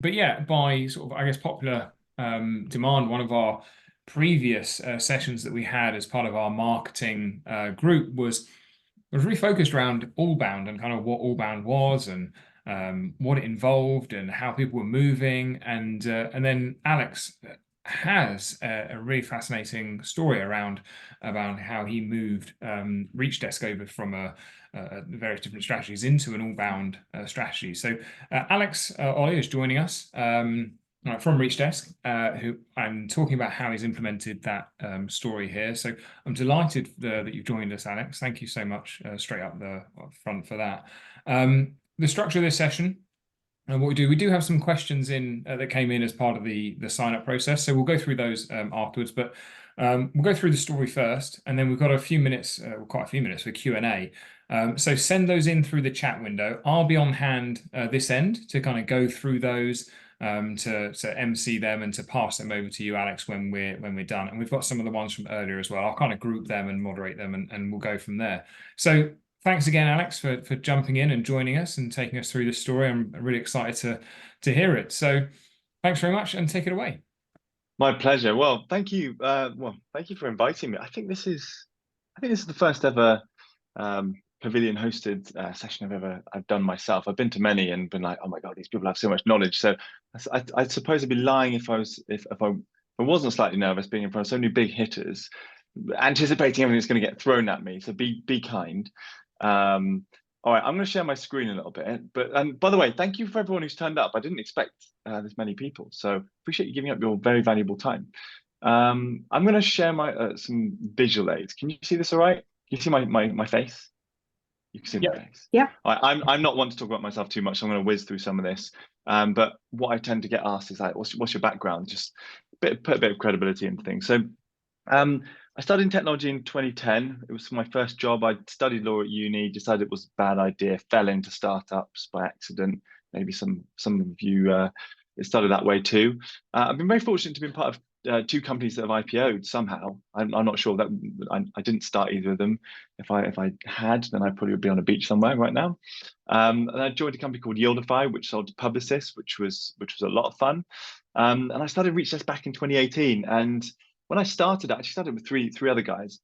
But yeah, by sort of, I guess, popular demand, one of our previous sessions that we had as part of our marketing group was really focused around allbound and kind of what allbound was and what it involved and how people were moving. And then Alex has a really fascinating story around about how he moved Reach Desk over from various different strategies into an all-bound strategy. So Alex Ollie is joining us from Reach Desk, who I'm talking about how he's implemented that story here. So I'm delighted that you've joined us, Alex. Thank you so much straight up the front for that. The structure of this session. And what we do have some questions in that came in as part of the sign up process. So we'll go through those afterwards, but we'll go through the story first, and then we've got a few minutes, quite a few minutes for Q&A. So send those in through the chat window. I'll be on hand this end to kind of go through those, to MC them and to pass them over to you, Alex, when we're done. And we've got some of the ones from earlier as well. I'll kind of group them and moderate them, and we'll go from there. So thanks again, Alex, for jumping in and joining us and taking us through this story. I'm really excited to hear it. So thanks very much, and take it away. My pleasure. Well, thank you. Thank you for inviting me. I think this is the first ever pavilion hosted session I've done myself. I've been to many and been like, oh my God, these people have so much knowledge. So I suppose I'd be lying if I wasn't slightly nervous being in front of so many big hitters, anticipating everything that's going to get thrown at me. So be kind. All right, I'm going to share my screen a little bit. But by the way, thank you for everyone who's turned up. I didn't expect this many people, so appreciate you giving up your very valuable time. I'm going to share my some visual aids. Can you see this all right? Can you see my face? You can see my Yeah. face. Yeah. I'm not one to talk about myself too much, so I'm going to whiz through some of this. But what I tend to get asked is like, what's your background? Just put a bit of credibility into things. So I studied in technology in 2010. It was my first job. I studied law at uni, decided it was a bad idea, fell into startups by accident. Maybe some of you it started that way too. I've been very fortunate to be part of two companies that have IPO'd somehow. I'm not sure that I didn't start either of them. If I had, then I probably would be on a beach somewhere right now. And I joined a company called Yieldify, which sold to Publicis, which was a lot of fun. And I started ReachDesk back in 2018. And when I actually started with three other guys.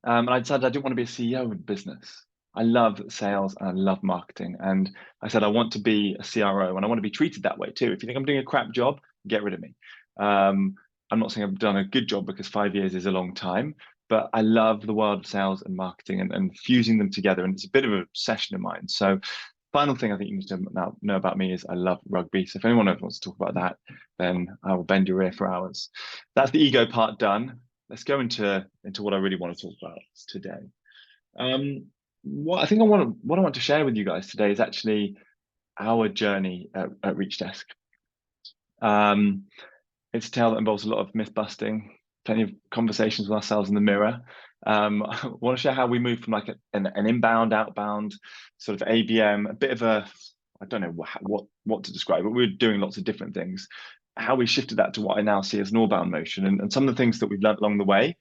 And I decided I didn't want to be a CEO of a business. I love sales and I love marketing. And I said, I want to be a CRO and I want to be treated that way too. If you think I'm doing a crap job, get rid of me. I'm not saying I've done a good job because 5 years is a long time, but I love the world of sales and marketing and fusing them together. And it's a bit of an obsession of mine. So final thing I think you need to now know about me is I love rugby. So if anyone ever wants to talk about that, then I will bend your ear for hours. That's the ego part done. Let's go into what I really want to talk about today. What I want to share with you guys today is actually our journey at ReachDesk. It's a tale that involves a lot of myth busting, plenty of conversations with ourselves in the mirror. I want to share how we moved from like an inbound, outbound sort of ABM, a bit of a, I don't know what to describe, but we were doing lots of different things. How we shifted that to what I now see as an all-bound motion, and some of the things that we've learned along the way.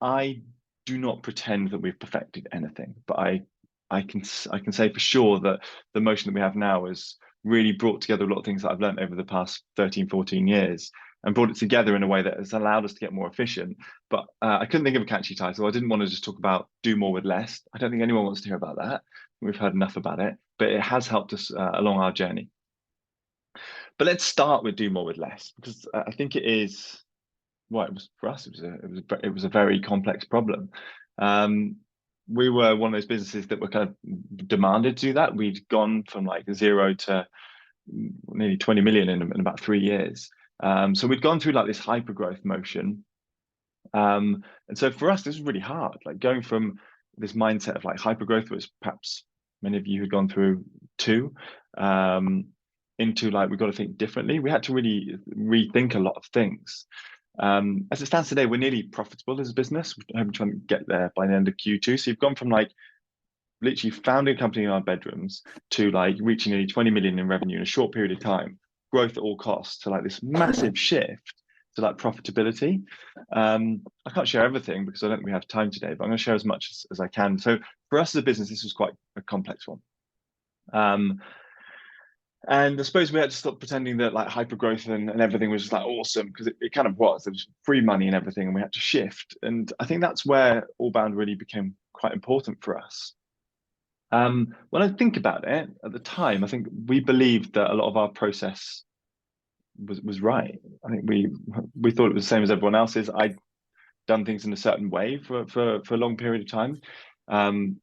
I do not pretend that we've perfected anything, but I can say for sure that the motion that we have now has really brought together a lot of things that I've learned over the past 13, 14 years and brought it together in a way that has allowed us to get more efficient. But I couldn't think of a catchy title. I didn't want to just talk about do more with less. I don't think anyone wants to hear about that. We've heard enough about it, but it has helped us along our journey. But let's start with do more with less, because I think it is, well, it was for us, it was a very complex problem. We were one of those businesses that were kind of demanded to do that. We'd gone from like 0 to nearly 20 million in about 3 years. So we'd gone through like this hyper growth motion. And so for us, this was really hard, like going from this mindset of like hyper growth, which perhaps many of you had gone through too, into like, we've got to think differently. We had to really rethink a lot of things. As it stands today, we're nearly profitable as a business. We're hoping to get there by the end of Q2. So you've gone from like literally founding a company in our bedrooms to like reaching nearly 20 million in revenue in a short period of time, growth at all costs, to like this massive shift to like profitability. I can't share everything because I don't think we have time today, but I'm going to share as much as I can. So for us as a business, this was quite a complex one. And I suppose we had to stop pretending that like hypergrowth and everything was just like awesome, because it kind of was. There was free money and everything, and we had to shift. And I think that's where Allbound really became quite important for us. When I think about it at the time, I think we believed that a lot of our process was right. I think we thought it was the same as everyone else's. I'd done things in a certain way for a long period of time. Um,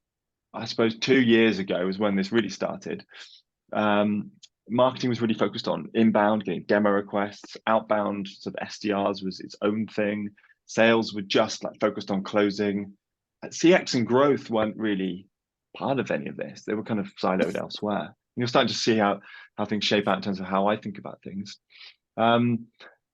I suppose 2 years ago was when this really started. Um, Marketing was really focused on inbound, getting demo requests, outbound sort of SDRs was its own thing. Sales were just like focused on closing. CX and growth weren't really part of any of this. They were kind of siloed elsewhere. And you're starting to see how things shape out in terms of how I think about things. Um,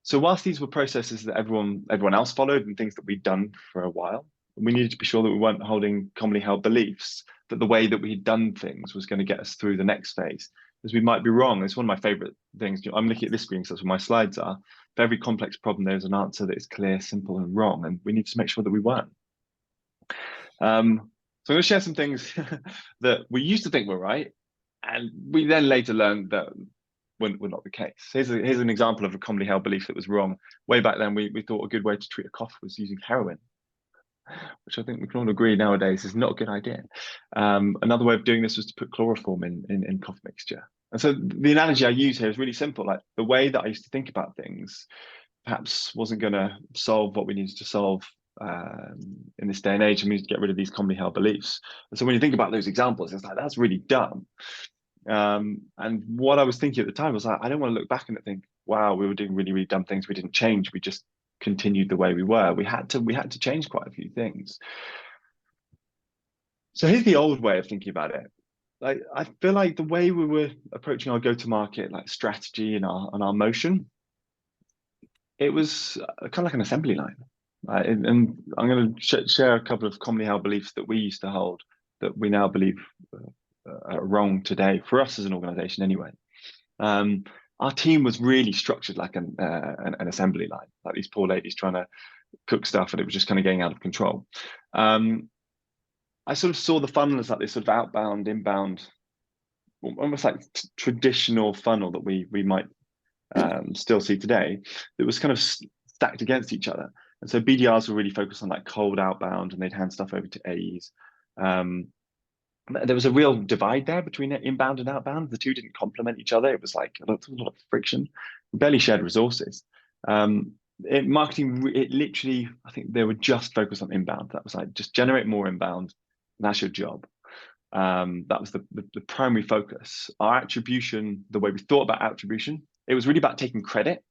so whilst these were processes that everyone else followed and things that we'd done for a while, we needed to be sure that we weren't holding commonly held beliefs, that the way that we had done things was going to get us through the next phase. Because we might be wrong. It's one of my favorite things. I'm looking at this screen, so that's where my slides are. For every complex problem, there's an answer that is clear, simple, and wrong. And we need to make sure that we weren't. So I'm going to share some things that we used to think were right, and we then later learned that were not the case. Here's an example of a commonly held belief that was wrong. Way back then, we thought a good way to treat a cough was using heroin, which I think we can all agree nowadays is not a good idea. Another way of doing this was to put chloroform in cough mixture. And so the analogy I use here is really simple. Like the way that I used to think about things perhaps wasn't going to solve what we needed to solve in this day and age, and we need to get rid of these commonly held beliefs. And so when you think about those examples, it's like, that's really dumb. And what I was thinking at the time was like, I don't want to look back and think, wow, we were doing really, really dumb things. We didn't change. We just continued the way we were. We had to change quite a few things. So here's the old way of thinking about it. Like I feel like the way we were approaching our go-to-market like strategy and our motion, it was kind of like an assembly line. And I'm going to share a couple of commonly held beliefs that we used to hold that we now believe are wrong today for us as an organization anyway. Um, our team was really structured like an assembly line, like these poor ladies trying to cook stuff, and it was just kind of getting out of control. I sort of saw the funnel as like this sort of outbound, inbound, almost like traditional funnel that we might still see today. That was kind of stacked against each other, and so BDRs were really focused on like cold outbound, and they'd hand stuff over to AEs. There was a real divide there between inbound and outbound. The two didn't complement each other. It was like a lot of friction. We barely shared resources. Marketing, it literally, I think they were just focused on inbound. That was like, just generate more inbound. And that's your job. That was the primary focus. Our attribution, the way we thought about attribution, it was really about taking credit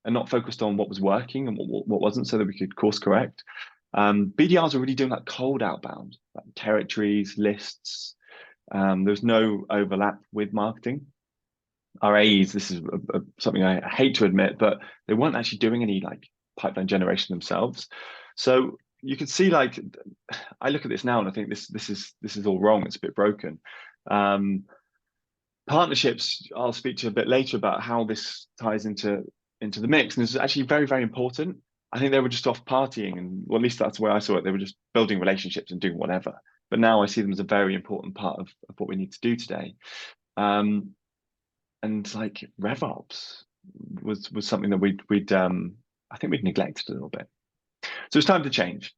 and not focused on what was working and what wasn't, so that we could course correct. BDRs are really doing like cold outbound, like territories, lists. There's no overlap with marketing. Our AEs, this is something I hate to admit, but they weren't actually doing any like pipeline generation themselves. So you can see, like, I look at this now and I think this is all wrong. It's a bit broken. Partnerships, I'll speak to you a bit later about how this ties into the mix, and this is actually very, very important. I think they were just off partying, and well, at least that's the way I saw it. They were just building relationships and doing whatever. But now I see them as a very important part of what we need to do today. And like RevOps was something that we'd I think we'd neglected a little bit. So it's time to change.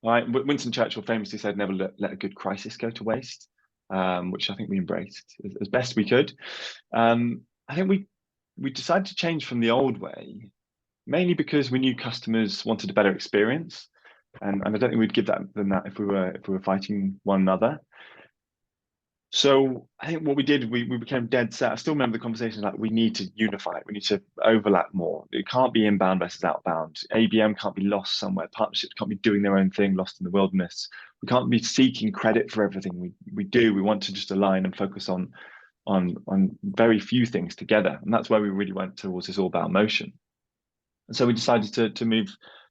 Right? Winston Churchill famously said, "Never let a good crisis go to waste," which I think we embraced as best we could. I think we decided to change from the old way, mainly because we knew customers wanted a better experience, and I don't think we'd give them that if we were fighting one another. So I think what we did, we became dead set. I still remember the conversation like, we need to unify it. We need to overlap more. It can't be inbound versus outbound. ABM can't be lost somewhere. Partnerships can't be doing their own thing, lost in the wilderness. We can't be seeking credit for everything we do. We want to just align and focus on very few things together. And that's why we really went towards this all about motion. And so we decided to move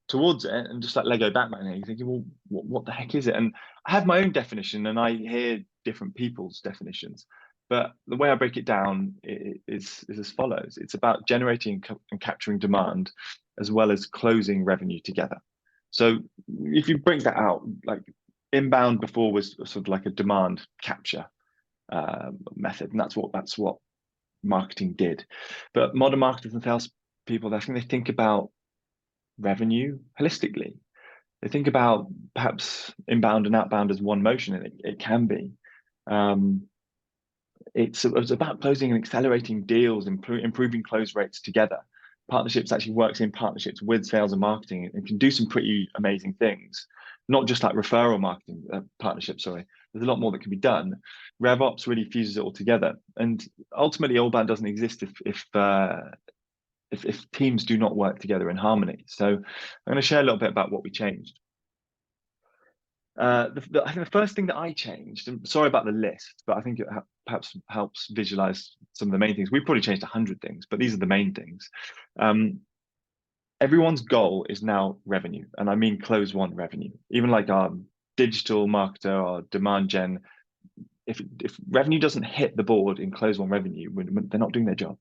towards it, and just like Lego Batman here, you're thinking, well, what the heck is it? And I have my own definition, and I hear different people's definitions. But the way I break it down is as follows. It's about generating and capturing demand, as well as closing revenue together. So if you break that out, like inbound before was sort of like a demand capture method, and that's what marketing did. But modern marketers and sales people, I think they think about revenue holistically. They think about perhaps inbound and outbound as one motion, and it can be. Um, it's about closing and accelerating deals, improving close rates together. Partnerships actually works in partnerships with sales and marketing and can do some pretty amazing things. Not just like referral marketing partnerships. Sorry, there's a lot more that can be done. RevOps really fuses it all together, and ultimately, allbound doesn't exist if teams do not work together in harmony. So, I'm going to share a little bit about what we changed. I think the first thing that I changed, and sorry about the list, but I think it perhaps helps visualize some of the main things. We've probably changed 100 things, but these are the main things. Everyone's goal is now revenue, and I mean close one revenue. Even like our digital marketer or demand gen, if revenue doesn't hit the board in close one revenue, they're not doing their job.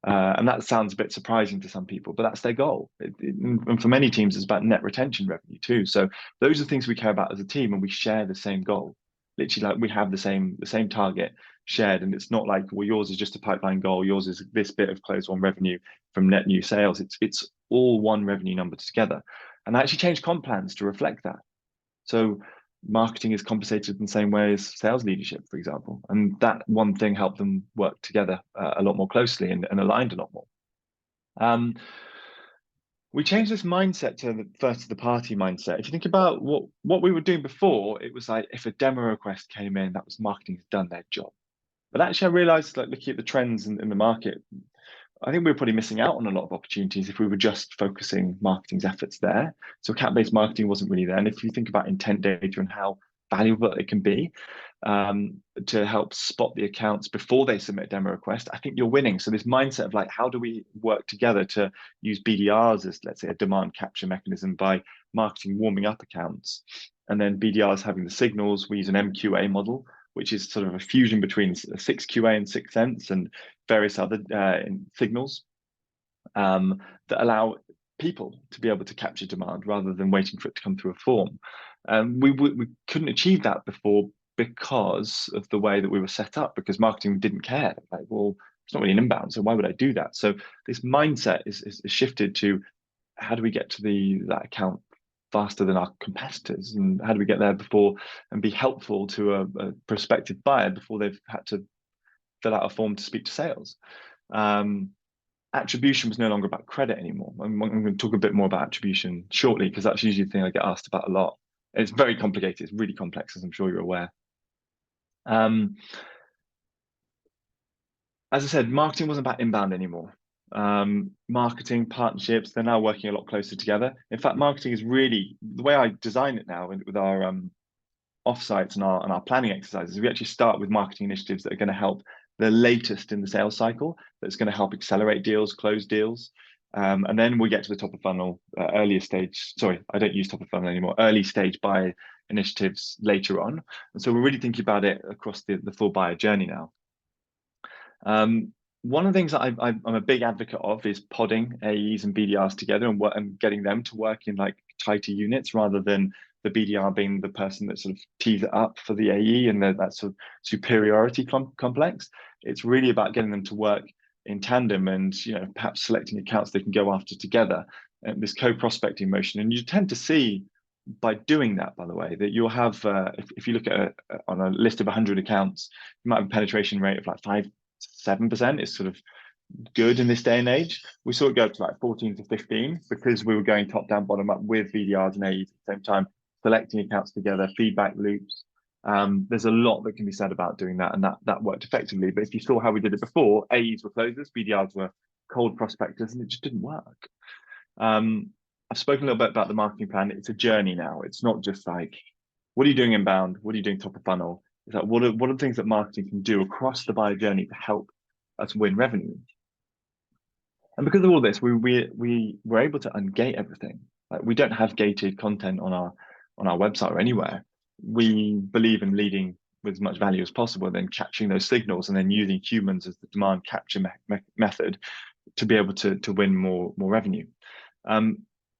And that sounds a bit surprising to some people, but that's their goal. And for many teams, it's about net retention revenue too. So those are things we care about as a team, and we share the same goal. Literally, like we have the same target shared, and it's not like, well, yours is just a pipeline goal, yours is this bit of close one revenue from net new sales. It's all one revenue number together, and I actually changed comp plans to reflect that. So marketing is compensated in the same way as sales leadership, for example. And that one thing helped them work together a lot more closely and aligned a lot more. We changed this mindset to the first of the party mindset. If you think about what we were doing before, it was like if a demo request came in, that was marketing has done their job. But actually, I realized, like looking at the trends in the market, I think we were probably missing out on a lot of opportunities if we were just focusing marketing's efforts there. So account-based marketing wasn't really there. And if you think about intent data and how valuable it can be to help spot the accounts before they submit a demo request, I think you're winning. So this mindset of like, how do we work together to use BDRs as, let's say, a demand capture mechanism by marketing warming up accounts, and then BDRs having the signals. We use an MQA model, which is sort of a fusion between 6QA and 6sense and various other signals that allow people to be able to capture demand rather than waiting for it to come through a form. We couldn't achieve that before because of the way that we were set up, because marketing didn't care. Like, well, it's not really an inbound, so why would I do that? So this mindset is shifted to how do we get to that account faster than our competitors, and how do we get there before and be helpful to a prospective buyer before they've had to fill out a form to speak to sales. Attribution was no longer about credit anymore. I'm going to talk a bit more about attribution shortly, because that's usually the thing I get asked about a lot. It's very complicated. It's really complex, as I'm sure you're aware. As I said, marketing wasn't about inbound anymore. Marketing partnerships, they're now working a lot closer together. In fact, marketing is really the way I design it now with our offsites and our planning exercises. We actually start with marketing initiatives that are going to help the latest in the sales cycle, that's going to help accelerate deals, close deals. And then we get to the top of funnel, earlier stage. Sorry, I don't use top of funnel anymore. Early stage buyer initiatives later on. And so we're really thinking about it across the full buyer journey now. One of the things that I'm a big advocate of is podding AEs and BDRs together and getting them to work in like tighter units rather than the BDR being the person that sort of tees it up for the AE and that sort of superiority complex. It's really about getting them to work in tandem and, you know, perhaps selecting accounts they can go after together, and this co-prospecting motion. And you tend to see by doing that, by the way, that you'll have, if you look at on a list of 100 accounts, you might have a penetration rate of like 5-7%. It's sort of good in this day and age. We saw it go up to like 14 to 15 because we were going top down, bottom up with BDRs and AEs at the same time, selecting accounts together, feedback loops. There's a lot that can be said about doing that, and that worked effectively. But if you saw how we did it before, AEs were closers, BDRs were cold prospectors, and it just didn't work. I've spoken a little bit about the marketing plan. It's a journey now. It's not just like, what are you doing inbound? What are you doing top of funnel? It's like, what are the things that marketing can do across the buyer journey to help us win revenue? And because of all this, we were able to ungate everything. Like, we don't have gated content on our website or anywhere. We believe in leading with as much value as possible, and then capturing those signals and then using humans as the demand capture method to be able to win more revenue.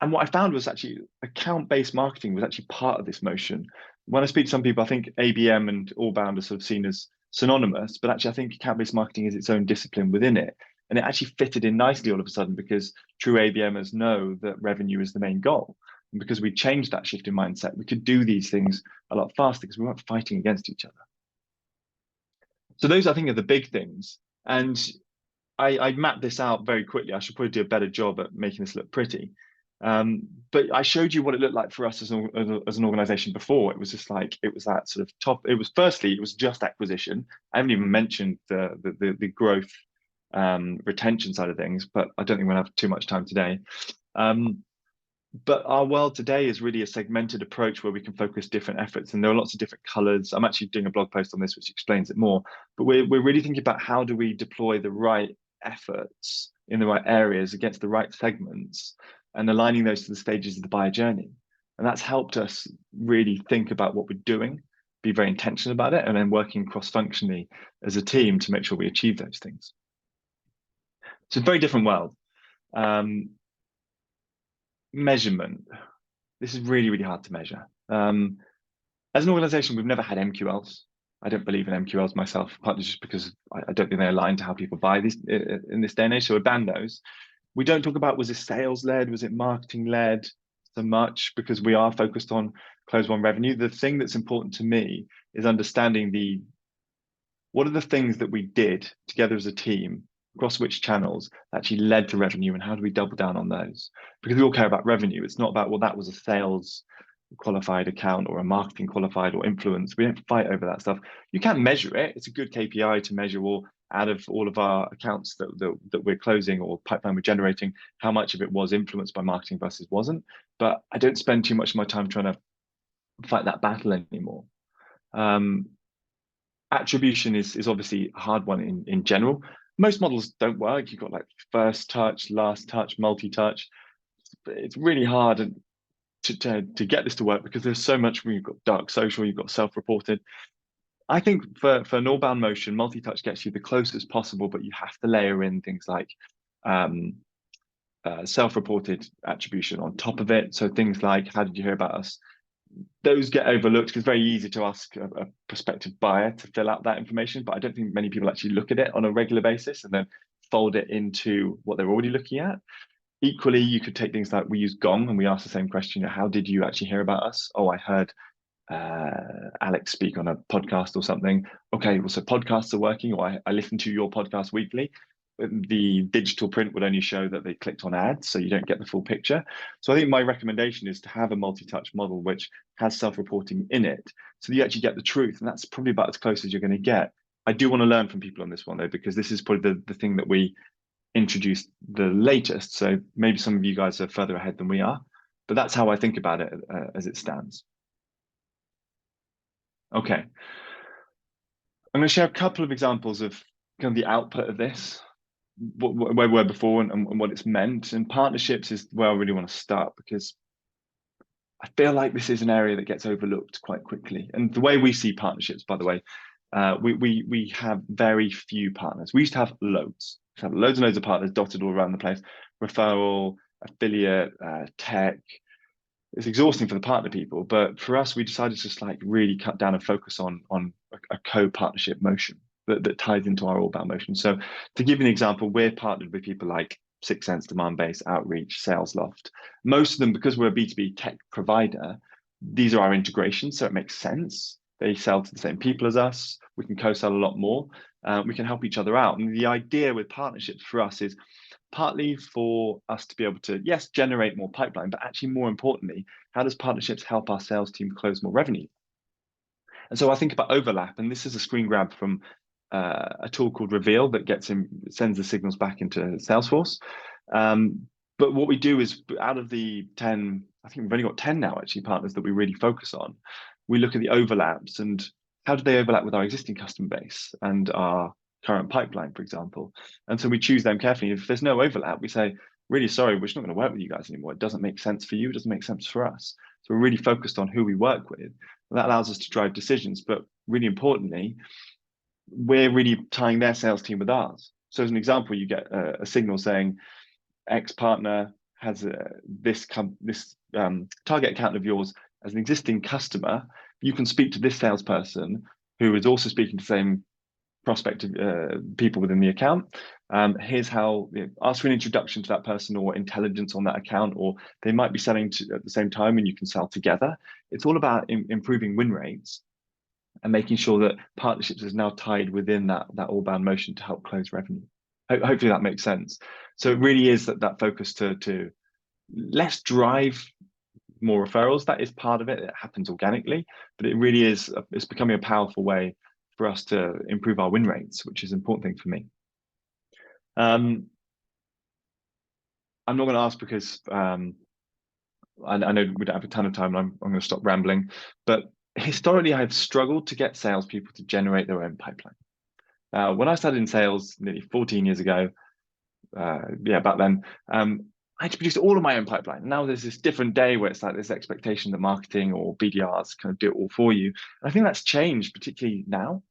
And what I found was actually account-based marketing was actually part of this motion. When I speak to some people, I think ABM and allbound are sort of seen as synonymous, but actually I think account-based marketing is its own discipline within it. And it actually fitted in nicely all of a sudden because true ABMers know that revenue is the main goal. And because we changed that shift in mindset, we could do these things a lot faster because we weren't fighting against each other. So those, I think, are the big things. And I mapped this out very quickly. I should probably do a better job at making this look pretty. But I showed you what it looked like for us as an organization before. It was just like, it was that sort of top. It was firstly, it was just acquisition. I haven't even mentioned the growth retention side of things, but I don't think we'll have too much time today. But our world today is really a segmented approach where we can focus different efforts, and there are lots of different colors. I'm actually doing a blog post on this which explains it more, but we're really thinking about how do we deploy the right efforts in the right areas against the right segments and aligning those to the stages of the buyer journey. And that's helped us really think about what we're doing, be very intentional about it, and then working cross-functionally as a team to make sure we achieve those things. It's a very different world. Measurement. This is really, really hard to measure. As an organization, we've never had MQLs. I don't believe in MQLs myself, partly just because I don't think they align to how people buy these in this day and age. So we ban those. We don't talk about, was it sales led? Was it marketing led so much? Because we are focused on close one revenue. The thing that's important to me is understanding what are the things that we did together as a team across which channels actually led to revenue, and how do we double down on those? Because we all care about revenue. It's not about, well, that was a sales qualified account or a marketing qualified or influence. We don't fight over that stuff. You can measure it. It's a good KPI to measure, well, out of all of our accounts that we're closing or pipeline we're generating, how much of it was influenced by marketing versus wasn't. But I don't spend too much of my time trying to fight that battle anymore. Attribution is obviously a hard one in general. Most models don't work. You've got like first touch, last touch, multi-touch. It's really hard to get this to work because there's so much. You've got dark social, you've got self-reported. I think for an all-bound motion, multi-touch gets you the closest possible, but you have to layer in things like self-reported attribution on top of it. So things like, how did you hear about us? Those get overlooked because it's very easy to ask a prospective buyer to fill out that information, but I don't think many people actually look at it on a regular basis and then fold it into what they're already looking at. Equally, you could take things like, we use Gong and we ask the same question, how did you actually hear about us? Oh, I heard Alex speak on a podcast or something. Okay, well, so podcasts are working, or I listen to your podcast weekly. The digital print would only show that they clicked on ads, so you don't get the full picture. So I think my recommendation is to have a multi-touch model which has self-reporting in it, so that you actually get the truth, and that's probably about as close as you're going to get. I do want to learn from people on this one though, because this is probably the thing that we introduced the latest. So maybe some of you guys are further ahead than we are, but that's how I think about it as it stands. Okay, I'm going to share a couple of examples of kind of the output of this, where we were before and what it's meant. And partnerships is where I really want to start, because I feel like this is an area that gets overlooked quite quickly. And the way we see partnerships, by the way, we have very few partners. We used to have loads. We have loads and loads of partners dotted all around the place. Referral, affiliate, tech. It's exhausting for the partner people, but for us, we decided to just like really cut down and focus on a co-partnership motion that ties into our all-bound motion. So to give you an example, we're partnered with people like 6 Sense, Demand Base, Outreach, Sales Loft. Most of them, because we're a B2B tech provider, these are our integrations, so it makes sense. They sell to the same people as us. We can co-sell a lot more. We can help each other out. And the idea with partnerships for us is partly for us to be able to, yes, generate more pipeline, but actually more importantly, how does partnerships help our sales team close more revenue? And so I think about overlap, and this is a screen grab from a tool called Reveal that sends the signals back into Salesforce. But what we do is, out of the 10, I think we've only got 10 now actually partners that we really focus on. We look at the overlaps and how do they overlap with our existing customer base and our current pipeline, for example. And so we choose them carefully. If there's no overlap, we say, really sorry, we're just not going to work with you guys anymore. It doesn't make sense for you. It doesn't make sense for us. So we're really focused on who we work with. And that allows us to drive decisions. But really importantly, we're really tying their sales team with ours. So as an example, you get a signal saying X partner has this target account of yours as an existing customer. You can speak to this salesperson who is also speaking to the same prospective people within the account. Here's how, ask for an introduction to that person or intelligence on that account, or they might be selling at the same time and you can sell together. It's all about improving win rates and making sure that partnerships is now tied within that all-bound motion to help close revenue. Hopefully that makes sense. So it really is that focus to let's drive more referrals. That is part of it. It happens organically, but it really is, it's becoming a powerful way for us to improve our win rates, which is an important thing for me. I'm not going to ask because I know we don't have a ton of time, and I'm going to stop rambling, but historically I've struggled to get salespeople to generate their own pipeline. When I started in sales nearly 14 years ago, back then, I had to produce all of my own pipeline. Now there's this different day where it's like this expectation that marketing or BDRs kind of do it all for you. And I think that's changed, particularly now.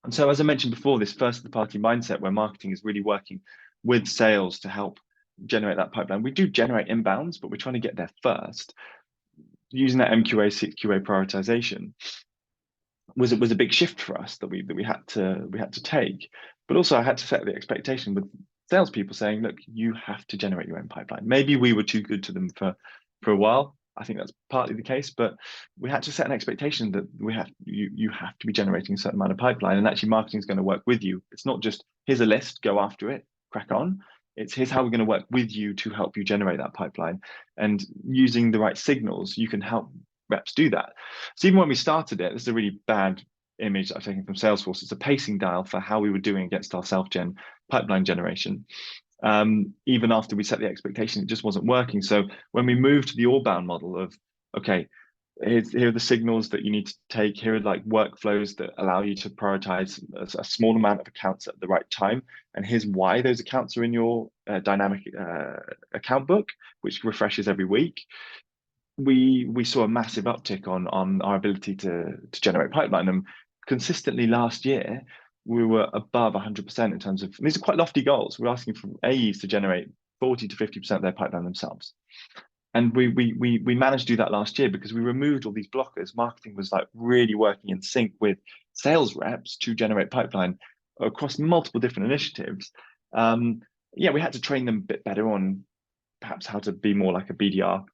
And so, as I mentioned before, this first of the party mindset where marketing is really working with sales to help generate that pipeline. We do generate inbounds, but we're trying to get there first. Using that MQA, 6QA prioritization was a big shift for us that we had to take. But also I had to set the expectation with salespeople saying, look, you have to generate your own pipeline. Maybe we were too good to them for a while. I think that's partly the case, but we had to set an expectation that you have to be generating a certain amount of pipeline, and actually marketing is going to work with you. It's not just here's a list, go after it, crack on. It's here's how we're going to work with you to help you generate that pipeline, and using the right signals, you can help reps do that. So even when we started it, this is a really bad image I've taken from Salesforce. It's a pacing dial for how we were doing against our self-gen pipeline generation. Even after we set the expectation, it just wasn't working. So when we moved to the all-bound model of, okay, here are the signals that you need to take. Here are like workflows that allow you to prioritize a small amount of accounts at the right time. And here's why those accounts are in your dynamic account book, which refreshes every week. We saw a massive uptick on our ability to generate pipeline. And consistently last year, we were above 100% in terms of, these are quite lofty goals. We're asking for AEs to generate 40 to 50% of their pipeline themselves. And we managed to do that last year because we removed all these blockers. Marketing was like really working in sync with sales reps to generate pipeline across multiple different initiatives. We had to train them a bit better on perhaps how to be more like a BDR.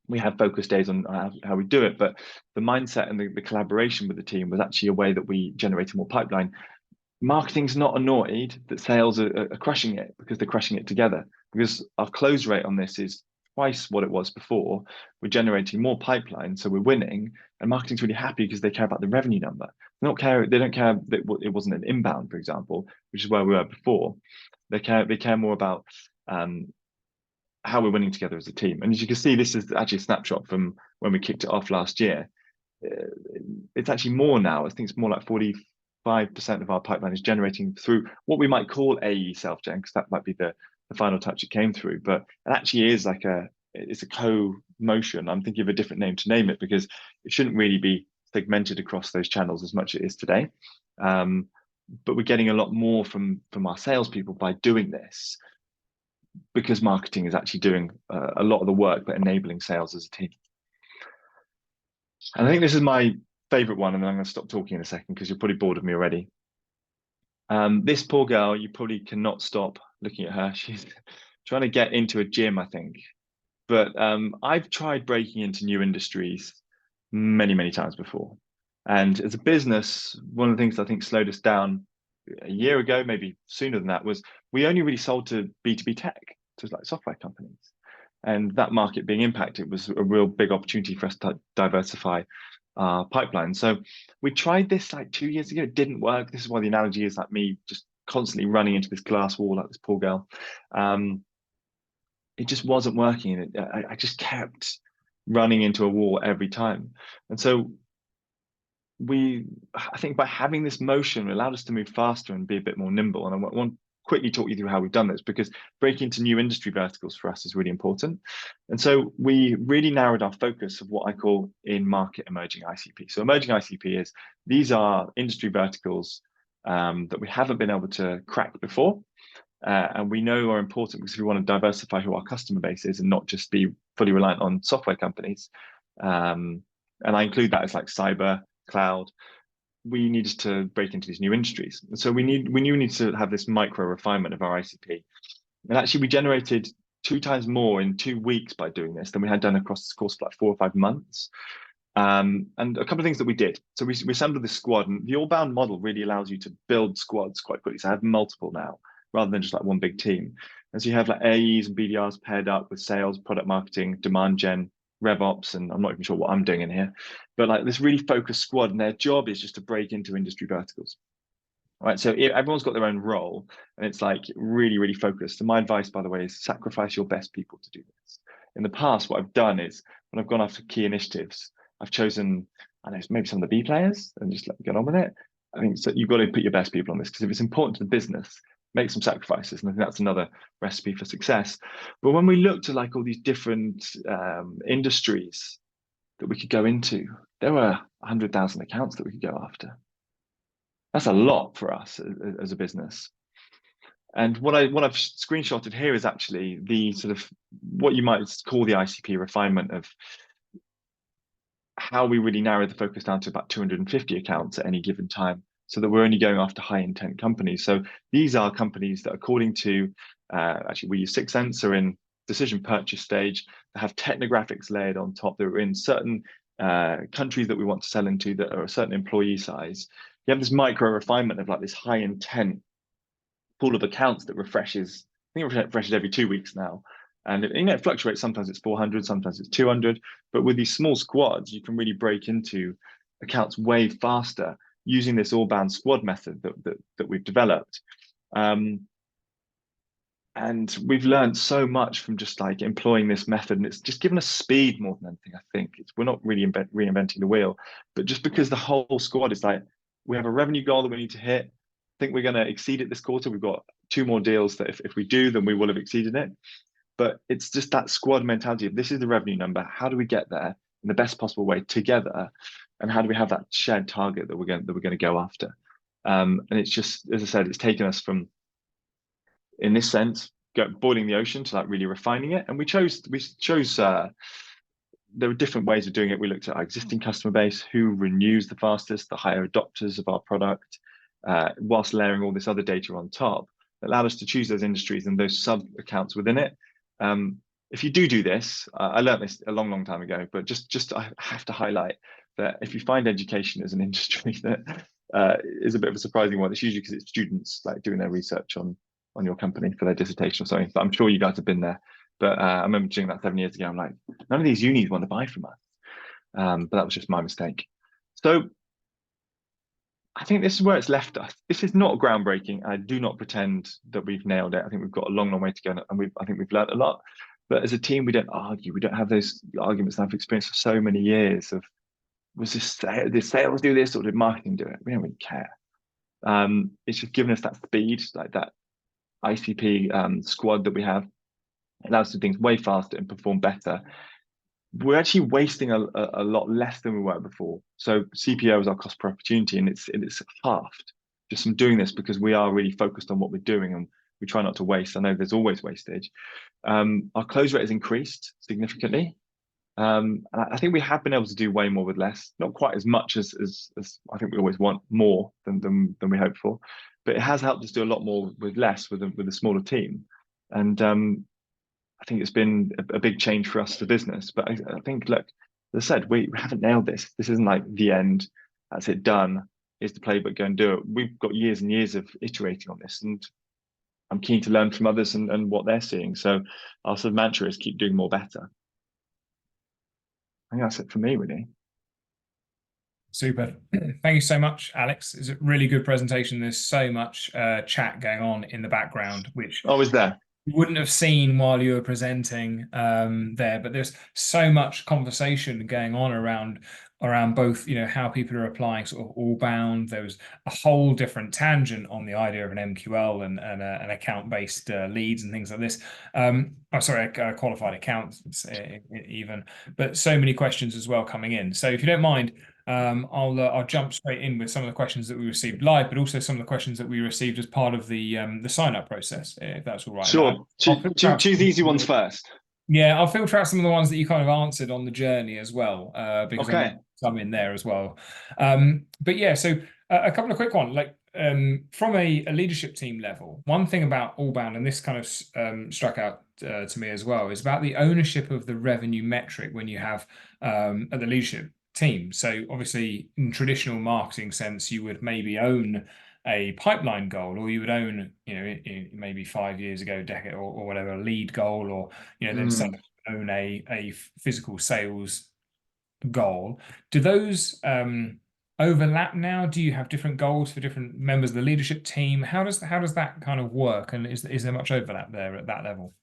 We had focus days on how we do it, but the mindset and the collaboration with the team was actually a way that we generated more pipeline. Marketing's not annoyed that sales are crushing it because they're crushing it together, because our close rate on this is twice what it was before. We're generating more pipeline, so we're winning, and marketing's really happy because they care about the revenue number. They don't care that it wasn't an inbound, for example, which is where we were before. They care more about how we're winning together as a team. And as you can see, this is actually a snapshot from when we kicked it off last year. It's actually more now. I think it's more like 45% of our pipeline is generating through what we might call AE self-gen, because that might be the final touch it came through. But it actually is like it's a co-motion. I'm thinking of a different name to name it because it shouldn't really be segmented across those channels as much as it is today. But we're getting a lot more from our salespeople by doing this, because marketing is actually doing a lot of the work, but enabling sales as a team. And I think this is my favorite one, and then I'm going to stop talking in a second because you're probably bored of me already. This poor girl, you probably cannot stop looking at her. She's trying to get into a gym, I think. But I've tried breaking into new industries many, many times before. And as a business, one of the things I think slowed us down a year ago, maybe sooner than that, was we only really sold to B2B tech, to like software companies. And that market being impacted was a real big opportunity for us to diversify our pipeline. So we tried this like 2 years ago. It didn't work. This is why the analogy is like me just constantly running into this glass wall like this poor girl. It just wasn't working. I just kept running into a wall every time. And so I think by having this motion, it allowed us to move faster and be a bit more nimble. And I want to quickly talk you through how we've done this, because breaking into new industry verticals for us is really important. And so we really narrowed our focus of what I call in-market emerging ICP. So emerging ICP these are industry verticals that we haven't been able to crack before. And we know are important because we want to diversify who our customer base is and not just be fully reliant on software companies. And I include that as like cyber, cloud, we needed to break into these new industries. And so we knew we needed to have this micro refinement of our ICP. And actually, we generated 2 times more in 2 weeks by doing this than we had done across the course of like 4 or 5 months. And a couple of things that we did. So we assembled this squad, and the all-bound model really allows you to build squads quite quickly. So I have multiple now, rather than just like one big team. And so you have like AEs and BDRs paired up with sales, product marketing, demand gen, RevOps, and I'm not even sure what I'm doing in here, but like this really focused squad, and their job is just to break into industry verticals. Right, so everyone's got their own role, and it's like really, really focused. And my advice, by the way, is sacrifice your best people to do this. In the past, what I've done is when I've gone after key initiatives, I've chosen, I don't know, maybe some of the B players and just let them get on with it. I think so you've got to put your best people on this, because if it's important to the business, make some sacrifices. And I think that's another recipe for success. But when we looked at like all these different industries that we could go into, there were 100,000 accounts that we could go after. That's a lot for us as a business. And what I've screenshotted here is actually the sort of what you might call the ICP refinement of how we really narrow the focus down to about 250 accounts at any given time, so that we're only going after high intent companies. So these are companies that, according to actually we use 6sense, are in decision purchase stage, that have technographics layered on top, that are in certain countries that we want to sell into, that are a certain employee size. You have this micro refinement of like this high intent pool of accounts that refreshes. I think it refreshes every 2 weeks now. And it fluctuates. Sometimes it's 400, sometimes it's 200. But with these small squads, you can really break into accounts way faster using this all-bound squad method that we've developed. And we've learned so much from just like employing this method, and it's just given us speed more than anything. I think we're not really reinventing the wheel, but just because the whole squad is like, we have a revenue goal that we need to hit. I think we're going to exceed it this quarter. We've got 2 more deals that if we do, then we will have exceeded it. But it's just that squad mentality of, this is the revenue number. How do we get there in the best possible way together? And how do we have that shared target that we're going to go after? And it's just, as I said, it's taken us from, in this sense, boiling the ocean to like really refining it. And we chose there were different ways of doing it. We looked at our existing customer base, who renews the fastest, the higher adopters of our product, whilst layering all this other data on top. That allowed us to choose those industries and those sub accounts within it. If you do this, I learned this a long, long time ago, but just I have to highlight that if you find education as an industry that is a bit of a surprising one, it's usually because it's students like doing their research on your company for their dissertation or something. But I'm sure you guys have been there. But I remember doing that 7 years ago. I'm like, none of these unis want to buy from us. But that was just my mistake. So I think this is where it's left us. This is not groundbreaking. I do not pretend that we've nailed it. I think we've got a long, long way to go, and I think we've learned a lot. But as a team, we don't argue. We don't have those arguments that I've experienced for so many years of, was this, did sales do this or did marketing do it? We don't really care. It's just given us that speed, like that ICP squad that we have. It allows us to do things way faster and perform better. We're actually wasting a lot less than we were before. So CPO is our cost per opportunity, and it's halved just from doing this, because we are really focused on what we're doing and we try not to waste. I know there's always wastage. Our close rate has increased significantly. And I think we have been able to do way more with less, not quite as much as I think we always want more than we hope for, but it has helped us do a lot more with less with a smaller team. And I think it's been a big change for us as a business. But I think, look, as I said, we haven't nailed this. This isn't like the end. That's it, done. Here's the playbook, go and do it. We've got years and years of iterating on this, and I'm keen to learn from others and what they're seeing. So our sort of mantra is keep doing more better. I think that's it for me, really. Super. Thank you so much, Alex. It's a really good presentation. There's so much chat going on in the background, which Always there. you wouldn't have seen while you were presenting there, but there's so much conversation going on around both, how people are applying sort of all bound. There was a whole different tangent on the idea of an MQL and an account-based leads and things like this. Qualified accounts even, but so many questions as well coming in. So if you don't mind, I'll jump straight in with some of the questions that we received live, but also some of the questions that we received as part of the sign-up process, if that's all right. Sure. Choose the easy ones first. Yeah, I'll filter out some of the ones that you kind of answered on the journey as well, because okay. I'm in there as well. But yeah, so A couple of quick ones, like from a leadership team level. One thing about Allbound, and this kind of struck out to me as well, is about the ownership of the revenue metric when you have at the leadership team. So obviously, in traditional marketing sense, you would maybe own a pipeline goal, or you would own, maybe 5 years ago, decade, or whatever, a lead goal, or then Mm. suddenly own a physical sales goal. Do those overlap now? Do you have different goals for different members of the leadership team? How does that kind of work? And is there much overlap there at that level?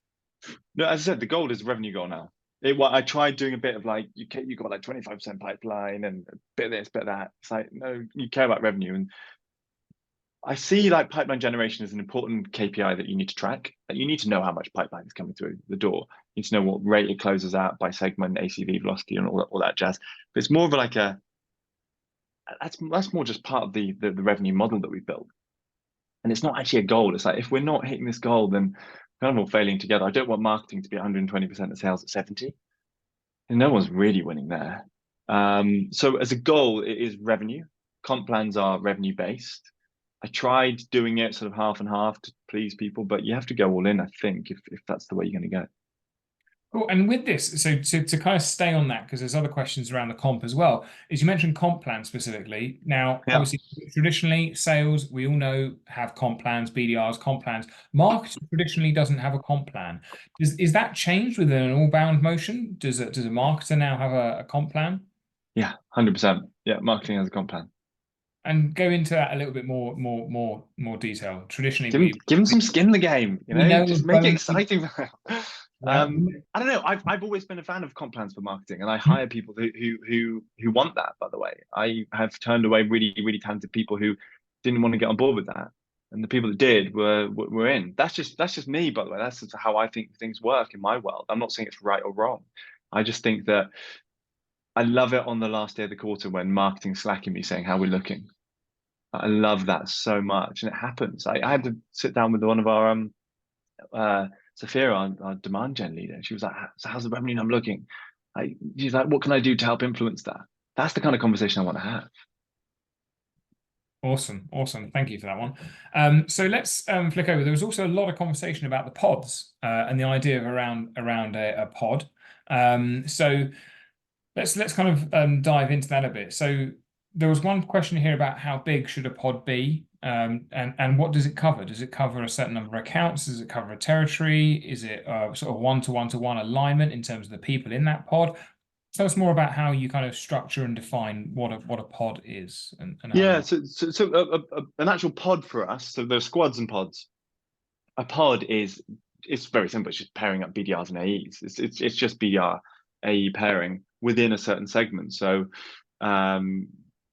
No, as I said, the goal is a revenue goal now. Well, I tried doing a bit of like you got like 25% pipeline and a bit of this, bit of that. It's like no, you care about revenue, and I see like pipeline generation as an important KPI that you need to track. Like, you need to know how much pipeline is coming through the door. You need to know what rate it closes at by segment, ACV, velocity, and all that jazz. But it's more of like a that's more just part of the revenue model that we've built. And it's not actually a goal. It's like if we're not hitting this goal, then we're kind of all failing together. I don't want marketing to be 120% of sales at 70. And no one's really winning there. So as a goal, it is revenue. Comp plans are revenue based. I tried doing it sort of half and half to please people, but you have to go all in, I think, if that's the way you're going to go. Cool. And with this, so to kind of stay on that, because there's other questions around the comp as well, is you mentioned comp plan specifically. Now, Yeah. obviously, traditionally, sales, we all know, have comp plans, BDRs, comp plans. Marketing traditionally doesn't have a comp plan. Is that changed within an all-bound motion? Does a marketer now have a comp plan? Yeah, 100%. Yeah, marketing has a comp plan. And go into that a little bit more detail. Traditionally, Give them some skin in the game, we know just of make it bonus. exciting. Yeah. I don't know. I've always been a fan of comp plans for marketing, and I hire people who want that. By the way, I have turned away really talented people who didn't want to get on board with that, and the people that did were in. That's just me, by the way. That's just how I think things work in my world. I'm not saying it's right or wrong. I just think that I love it on the last day of the quarter when marketing slacking me saying how we're looking. I love that so much, and it happens. I had to sit down with one of our Sophia, our demand gen leader. She was like, "So how's the revenue number looking?" She's like, "What can I do to help influence that?" That's the kind of conversation I want to have. Awesome, awesome. Thank you for that one. So let's flick over. There was also a lot of conversation about the pods and the idea of around a pod. So let's kind of dive into that a bit. So there was one question here about how big should a pod be, and what does it cover? Does it cover a certain number of accounts? Does it cover a territory? Is it sort of one-to-one alignment in terms of the people in that pod? Tell us more about how you kind of structure and define what a pod is and how Yeah, you. so an actual pod for us. So there's squads and pods. A pod is it's very simple. It's just pairing up BDRs and AEs. It's just BDR AE pairing within a certain segment. So um,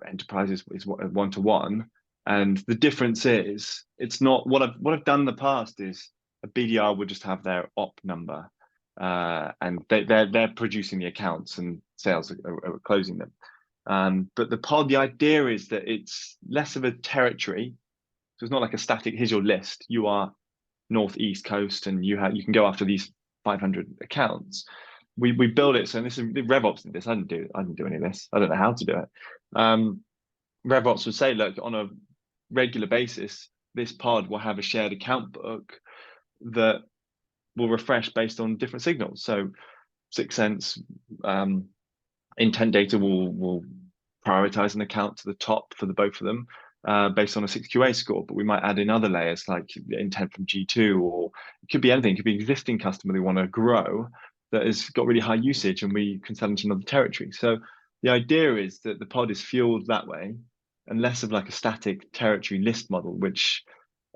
enterprise is one to one, and the difference is it's not what I've done in the past is a BDR would just have their op number, and they're producing the accounts and sales are closing them. But the pod, the idea is that it's less of a territory. So it's not like a static. Here's your list. You are northeast coast, and you can go after these 500 accounts. We build it. So and this is RevOps did this. I didn't do any of this. I don't know how to do it. Um, RevOps would say, look, on a regular basis, this pod will have a shared account book that will refresh based on different signals. So Sixth Sense intent data will prioritize an account to the top for the both of them based on a 6QA score, but we might add in other layers like intent from G2, or it could be anything. It could be an existing customer they want to grow that has got really high usage and we can sell into another territory. So the idea is that the pod is fueled that way and less of like a static territory list model, which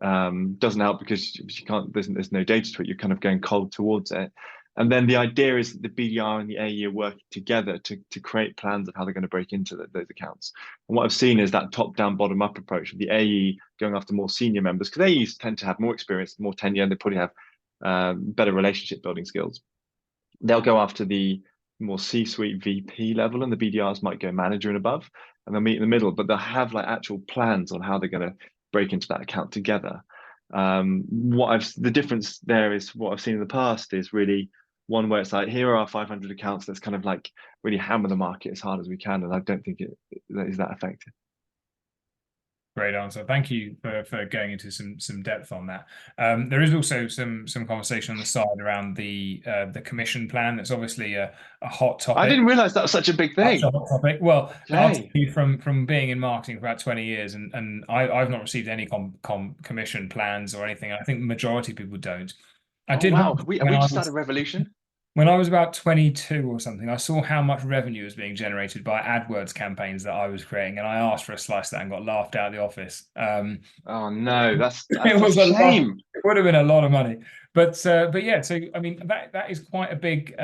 doesn't help because you can't, there's no data to it. You're kind of going cold towards it. And then the idea is that the BDR and the AE are working together to create plans of how they're going to break into those accounts. And what I've seen is that top down, bottom up approach of the AE going after more senior members, because AEs tend to have more experience, more tenure, and they probably have better relationship building skills. They'll go after the more C-suite VP level, and the BDRs might go manager and above, and they'll meet in the middle, but they'll have like actual plans on how they're going to break into that account together. The difference there is what I've seen in the past is really one where it's like, here are our 500 accounts. Let's kind of like really hammer the market as hard as we can. And I don't think it is that effective. Great answer. Thank you for going into some depth on that. There is also some conversation on the side around the commission plan. That's obviously a hot I topic. didn't realize that was such a big That's a thing. hot topic. Well, I'll tell Okay. you from being in marketing for about 20 years, and I've not received any commission plans or anything. I think the majority of people don't. I Oh did wow. once Have we just started a revolution? when I was about 22 or something. I saw how much revenue was being generated by AdWords campaigns that I was creating, and I asked for a slice of that and got laughed out of the office. Oh no, It that's was a a lot. shame. It would have been a lot of money, but yeah. So I mean that is quite a big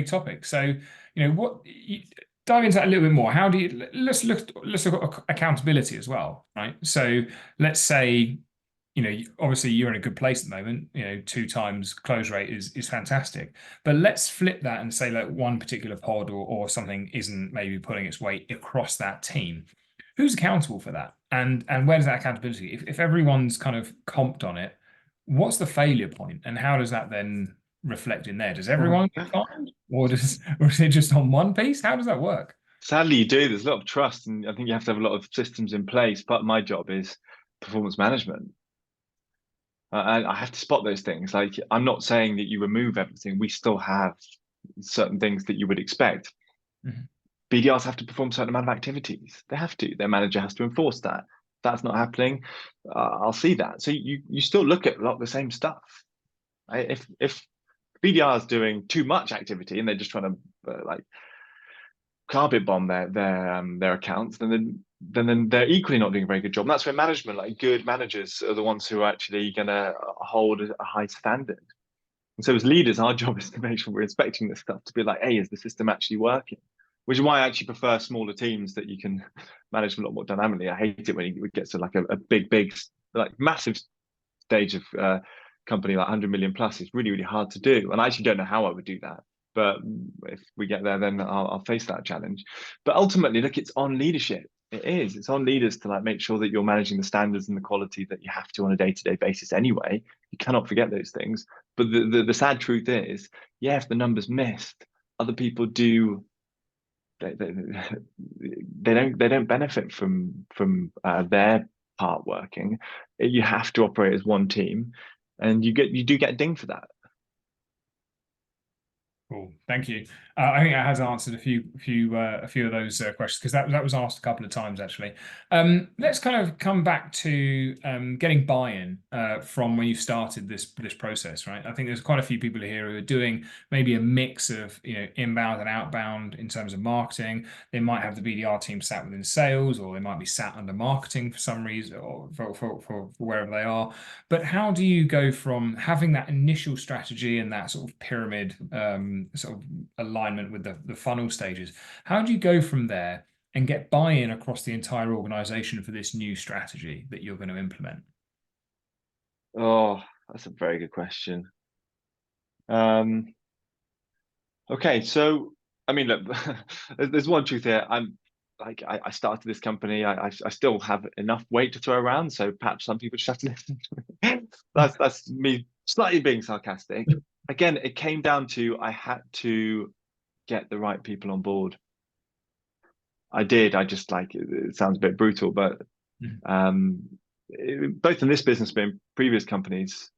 topic. So dive into that a little bit more. How do you let's look at accountability as well, right? So let's say obviously you're in a good place at the moment. 2 times close rate is fantastic. But let's flip that and say like one particular pod or something isn't maybe putting its weight across that team. Who's accountable for that? And where does that accountability? If everyone's kind of comped on it, what's the failure point, and how does that then reflect in there? Does everyone get fined, or is it just on one piece? How does that work? Sadly, you do. There's a lot of trust, and I think you have to have a lot of systems in place. Part of my job is performance management. And I have to spot those things. Like, I'm not saying that you remove everything. We still have certain things that you would expect. Mhm. BDRs have to perform a certain amount of activities. They have to. Their manager has to enforce that. If that's not happening, I'll see that. So you still look at a lot of the same stuff. If BDR is doing too much activity and they're just trying to like carpet bomb their accounts, then they're equally not doing a very good job. And that's where management, like good managers, are the ones who are actually going to hold a high standard. And so as leaders, our job is to make sure we're inspecting this stuff to be like, hey, is the system actually working? Which is why I actually prefer smaller teams that you can manage a lot more dynamically. I hate it when it gets to like a big, like massive stage of company like 100 million plus. It's really, really hard to do. And I actually don't know how I would do that. But if we get there, then I'll face that challenge. But ultimately, look, it's on leadership. It is. It's on leaders to like make sure that you're managing the standards and the quality that you have to on a day-to-day basis anyway. You cannot forget those things. But the sad truth is, yeah, if the numbers missed, other people do they don't benefit from their part working. You have to operate as one team, and you do get dinged for that. Cool, thank you. I think that has answered a few of those questions because that was asked a couple of times actually. Let's kind of come back to getting buy-in from when you started this process, right? I think there's quite a few people here who are doing maybe a mix of inbound and outbound in terms of marketing. They might have the BDR team sat within sales, or they might be sat under marketing for some reason, or for wherever they are. But how do you go from having that initial strategy and that sort of pyramid sort of alignment with the funnel stages? How do you go from there and get buy-in across the entire organization for this new strategy that you're going to implement? Oh, that's a very good question. Um, okay, so I mean, look, there's one truth here. I started this company. I still have enough weight to throw around, so perhaps some people just have to listen to me. That's me slightly being sarcastic. Again, it came down to I had to get the right people on board. I did. I just like it sounds a bit brutal, but Mhm. um, both in this business but in previous companies,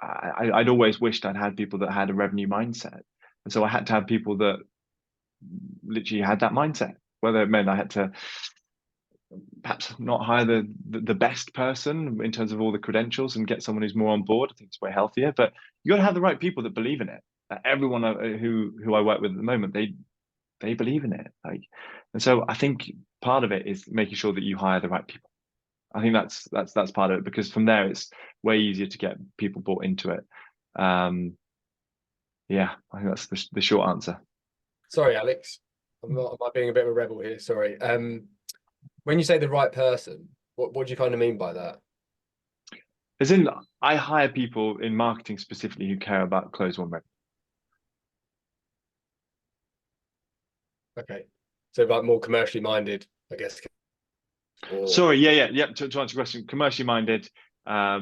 I'd always wished I'd had people that had a revenue mindset, and so I had to have people that literally had that mindset. Whether it meant I had to perhaps not hire the best person in terms of all the credentials and get someone who's more on board. I think it's way healthier, but you got to have the right people that believe in it. Everyone who I work with at the moment, they believe in it. Like, and so I think part of it is making sure that you hire the right people. I think that's part of it, because from there it's way easier to get people bought into it. Um, yeah, I think that's the short answer. Sorry, Alex. Am I being a bit of a rebel here? Sorry. When you say the right person, what do you kind of mean by that? As in, I hire people in marketing specifically who care about close one revenue. Okay. So like more commercially minded, I guess. Or Sorry, yeah. To answer your question, commercially minded. I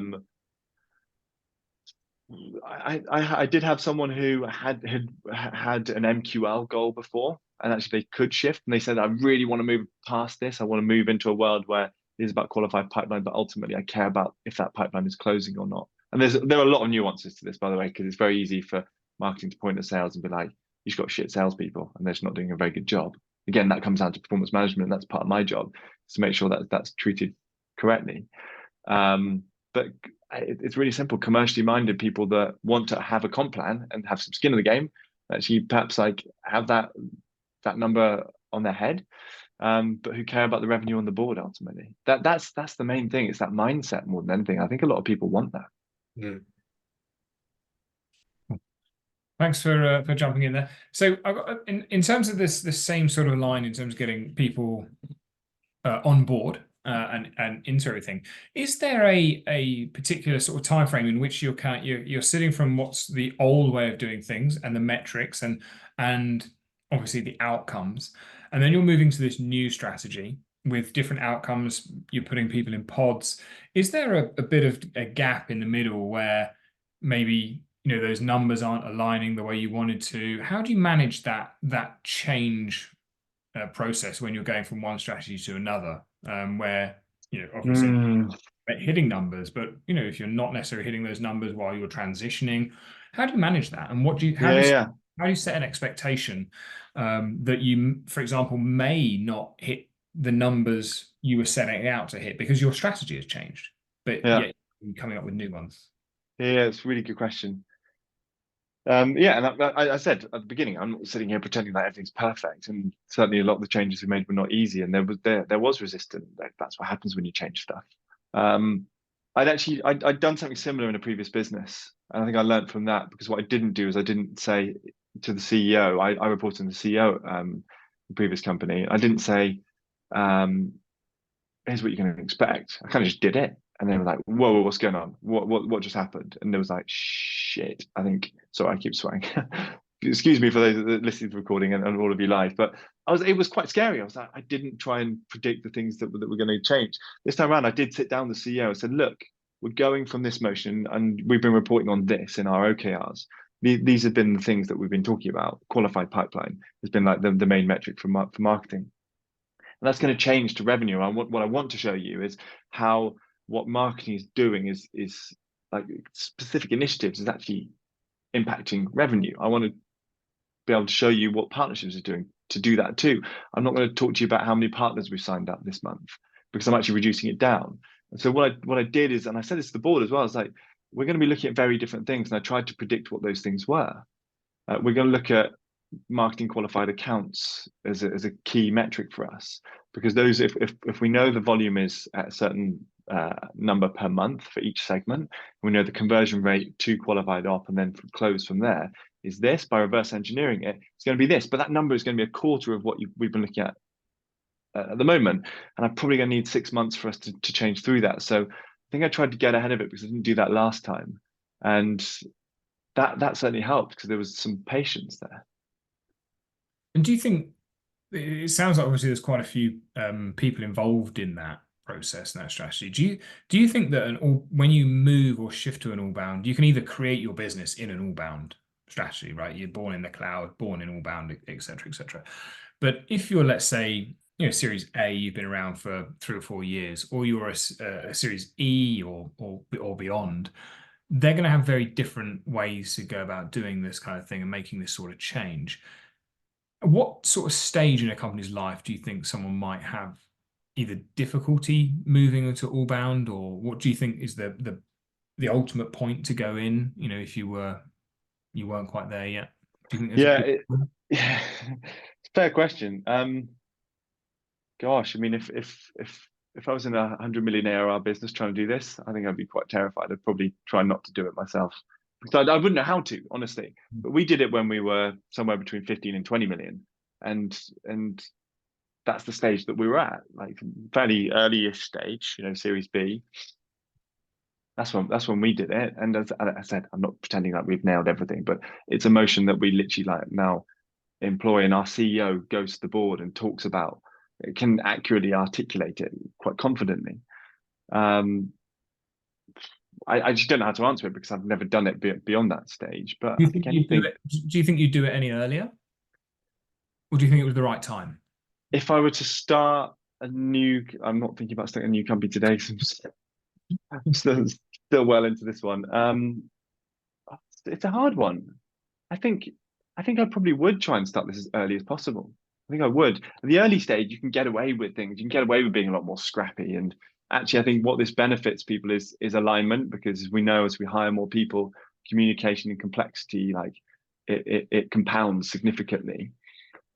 did have someone who had an MQL goal before, and actually they could shift, and they said, I really want to move past this. I want to move into a world where it is about qualified pipeline, but ultimately I care about if that pipeline is closing or not. And there are a lot of nuances to this, by the way, because it's very easy for marketing to point at sales and be like, you've got shit salespeople and they're just not doing a very good job. Again, that comes down to performance management. And that's part of my job, is to make sure that that's treated correctly. But it's really simple. Commercially minded people that want to have a comp plan and have some skin in the game, actually perhaps like have that number on their head, but who care about the revenue on the board ultimately. That's the main thing. It's that mindset more than anything. I think a lot of people want that. Mm. Thanks for jumping in there. So I've got, in terms of this same sort of line in terms of getting people on board and into everything, is there a particular sort of time frame in which you're sitting from what's the old way of doing things and the metrics and obviously the outcomes, and then you're moving to this new strategy with different outcomes, you're putting people in pods. Is there a bit of a gap in the middle where maybe those numbers aren't aligning the way you wanted to? How do you manage that change process when you're going from one strategy to another, where obviously hitting numbers, but if you're not necessarily hitting those numbers while you're transitioning, how do you manage that? And how do you set an expectation that you, for example, may not hit the numbers you were setting out to hit because your strategy has changed, but yet you're coming up with new ones? Yeah, it's a really good question. Yeah, and I said at the beginning, I'm not sitting here pretending that everything's perfect, and certainly a lot of the changes we made were not easy, and there was resistance. That's what happens when you change stuff. I'd done something similar in a previous business, and I think I learned from that, because what I didn't do is I didn't say to the CEO. I reported to the CEO, the previous company. I didn't say, here's what you're going to expect. I kind of just did it. And they were like, whoa, what's going on? What just happened? And there was like, shit, sorry, I keep swearing. Excuse me for those listening to the recording and all of you live, but it was quite scary. I was like, I didn't try and predict the things that were going to change. This time around, I did sit down with the CEO and said, look, we're going from this motion and we've been reporting on this in our OKRs. These have been the things that we've been talking about. Qualified pipeline has been like the main metric for marketing. And that's going to change to revenue. What I want to show you is how what marketing is doing is like specific initiatives is actually impacting revenue. I want to be able to show you what partnerships are doing to do that too. I'm not going to talk to you about how many partners we've signed up this month, because I'm actually reducing it down. And so what I did is, and I said this to the board as well, I was like, we're going to be looking at very different things. And I tried to predict what those things were. We're going to look at marketing qualified accounts as a key metric for us, because those, if we know the volume is at a certain number per month for each segment, we know the conversion rate to qualified op and then close from there is this. By reverse engineering it, it's going to be this, but that number is going to be a quarter of what we've been looking at the moment, and I'm probably going to need 6 months for us to change through that. So I think I tried to get ahead of it, because I didn't do that last time, and that certainly helped, because there was some patience there. And do you think, it sounds like obviously there's quite a few people involved in that process and that strategy. Do you think that when you move or shift to an all-bound, you can either create your business in an all-bound strategy, right? You're born in the cloud, born in all-bound, et cetera, et cetera. But if you're, let's say, Series A, you've been around for 3 or 4 years, or you're a Series E or beyond, they're going to have very different ways to go about doing this kind of thing and making this sort of change. What sort of stage in a company's life do you think someone might have either difficulty moving into all-bound, or what do you think is the ultimate point to go in? If you weren't quite there yet. Do you think yeah, fair question. Gosh, I mean, if I was in a 100 million ARR business trying to do this, I think I'd be quite terrified. I'd probably try not to do it myself, because I wouldn't know how to, honestly. But we did it when we were somewhere between 15 and 20 million, and that's the stage that we were at, like fairly early-ish stage, Series B. That's when we did it. And as I said, I'm not pretending like we've nailed everything, but it's a motion that we literally like now employ, and our CEO goes to the board and talks about it, can accurately articulate it quite confidently. I just don't know how to answer it, because I've never done it beyond that stage. But do you think you'd do it any earlier, or do you think it was the right time? If I were to start I'm not thinking about starting a new company today. So I'm still well into this one. It's a hard one. I think I think I probably would try and start this as early as possible. I think I would. At the early stage, you can get away with things. You can get away with being a lot more scrappy. And actually, I think what this benefits people is alignment, because we know as we hire more people, communication and complexity, like it compounds significantly.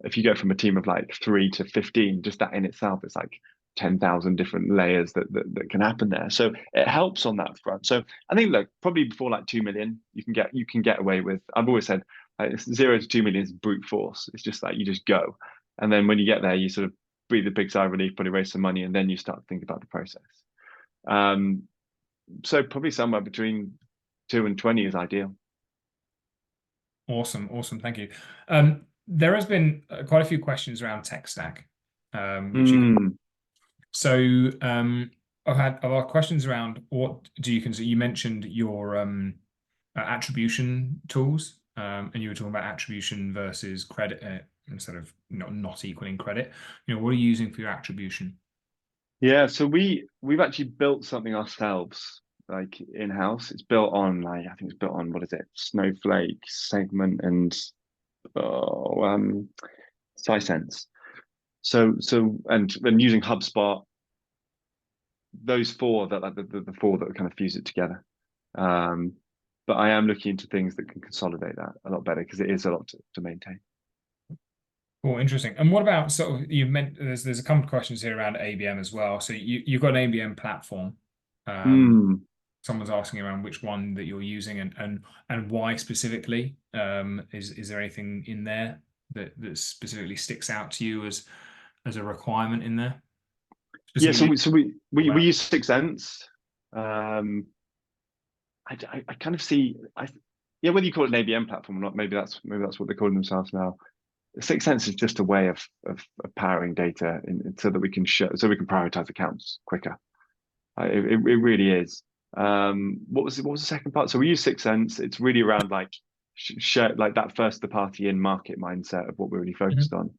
If you go from a team of like 3 to 15, just that in itself is like 10,000 different layers that can happen there. So it helps on that front. So I think, look, probably before like 2 million, you can get away with. I've always said like 0 to 2 million is brute force. It's just like you just go, and then when you get there, you sort of breathe a big sigh of relief, probably raise some money, and then you start to think about the process. So probably somewhere between 2 and 20 is ideal. Awesome, awesome, thank you. There has been quite a few questions around tech stack, which you can. So I've had questions around what do you consider. You mentioned your attribution tools, and you were talking about attribution versus credit instead of not equaling credit. What are you using for your attribution? Yeah, so we've actually built something ourselves, like in-house. It's built on like I think it's built on, what is it? Snowflake, Segment, and Sisense. So and using HubSpot, those four that like the four that kind of fuse it together. But I am looking into things that can consolidate that a lot better, because it is a lot to maintain. Oh, interesting. And what about sort of, you meant there's a couple of questions here around ABM as well. So you've got an ABM platform. Someone's asking around which one that you're using and why specifically. Is there anything in there that specifically sticks out to you as a requirement in there? Yeah, so we use 6 Sense. I kind of see yeah, whether you call it an ABM platform or not, maybe that's what they're calling themselves now. 6 Sense is just a way of powering data so that we can prioritize accounts quicker. It really is. What was the second part? So we use 6 Sense. It's really around like like that first the party in market mindset of what we're really focused on.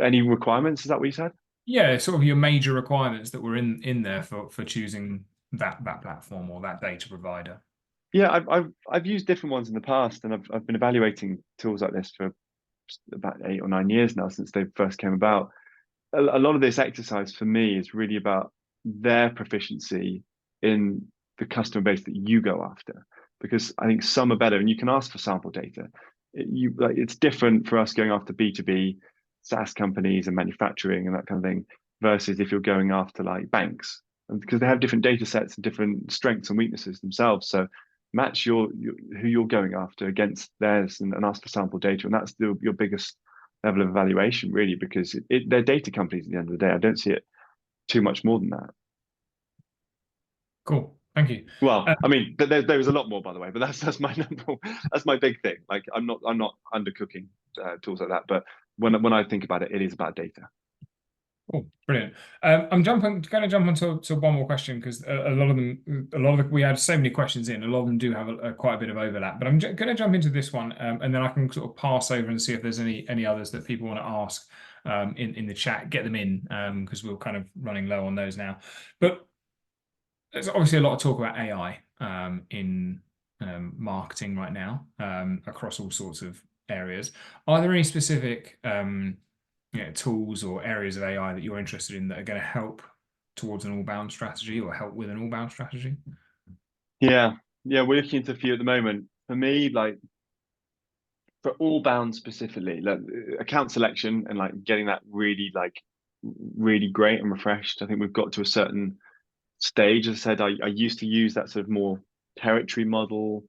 Any requirements? Is that what you said? Yeah, sort of your major requirements that were in there for choosing that platform or that data provider. Yeah, I've used different ones in the past, and I've been evaluating tools like this for about 8 or 9 years now, since they first came about. A lot of this exercise for me is really about their proficiency in the customer base that you go after, because I think some are better, and you can ask for sample data. It's different for us going after B2B SaaS companies and manufacturing and that kind of thing, versus if you're going after like banks, and because they have different data sets and different strengths and weaknesses themselves. So match who you're going after against theirs, and ask for sample data, and that's your biggest level of evaluation, really, because they're data companies at the end of the day. I don't see it too much more than that. Cool, thank you. Well, I mean, there was a lot more, by the way, but that's my that's my big thing. Like I'm not undercooking tools like that, but when I think about it, it is about data. Oh, brilliant. I'm going to jump onto one more question, because a lot of we had so many questions in. A lot of them do have quite a bit of overlap, but I'm going to jump into this one, and then I can sort of pass over and see if there's any others that people want to ask in the chat. Get them in, because we're kind of running low on those now. But there's obviously a lot of talk about AI in marketing right now, across all sorts of areas. Are there any specific tools or areas of AI that you're interested in that are going to help towards an all-bound strategy or help with an all-bound strategy? Yeah, we're looking into a few at the moment. For me, like for all-bound specifically, like account selection and like getting that really great and refreshed. I think we've got to a certain stage. As I said, I used to use that sort of more territory model,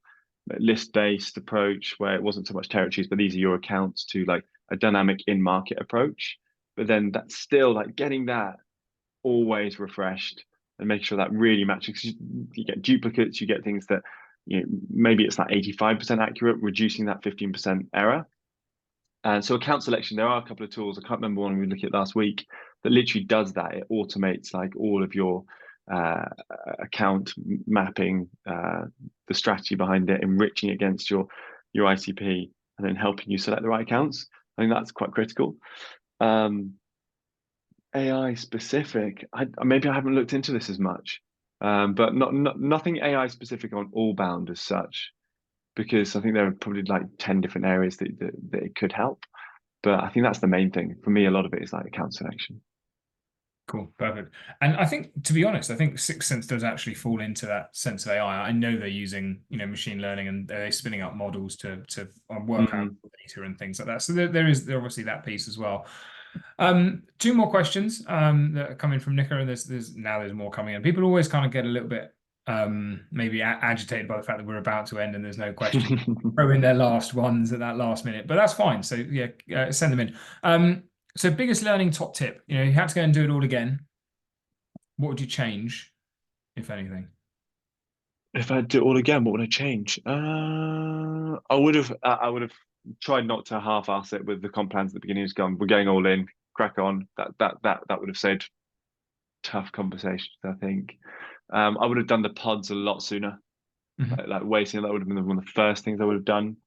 list-based approach, where it wasn't so much territories, but these are your accounts, to like a dynamic in-market approach. But then that's still like getting that always refreshed and making sure that really matches. You get duplicates, you get things that maybe it's like 85% accurate, reducing that 15% error. And so account selection, there are a couple of tools. I can't remember one we looked at last week that literally does that. It automates like all of your account mapping, the strategy behind it, enriching against your ICP, and then helping you select the right accounts. I think that's quite critical. AI specific. Maybe I haven't looked into this as much, but nothing AI specific on Allbound as such, because I think there are probably like 10 different areas that it could help. But I think that's the main thing for me. A lot of it is like account selection. Cool, perfect. And I think, to be honest, I think Sixth Sense does actually fall into that sense of AI. I know they're using, machine learning, and they're spinning up models to work out data and things like that. So there is obviously that piece as well. Two more questions that are coming from Nicker, and there's more coming in. People always kind of get a little bit maybe agitated by the fact that we're about to end and there's no question. Throw in their last ones at that last minute, but that's fine. So yeah, send them in. So biggest learning top tip, you had to go and do it all again. What would you change, if anything? If I do it all again, what would I change? I would have tried not to half-ass it with the comp plans at the beginning. Just gone, we're going all in, crack on. That would have saved tough conversations, I think. I would have done the pods a lot sooner. Like waiting, that would have been one of the first things I would have done.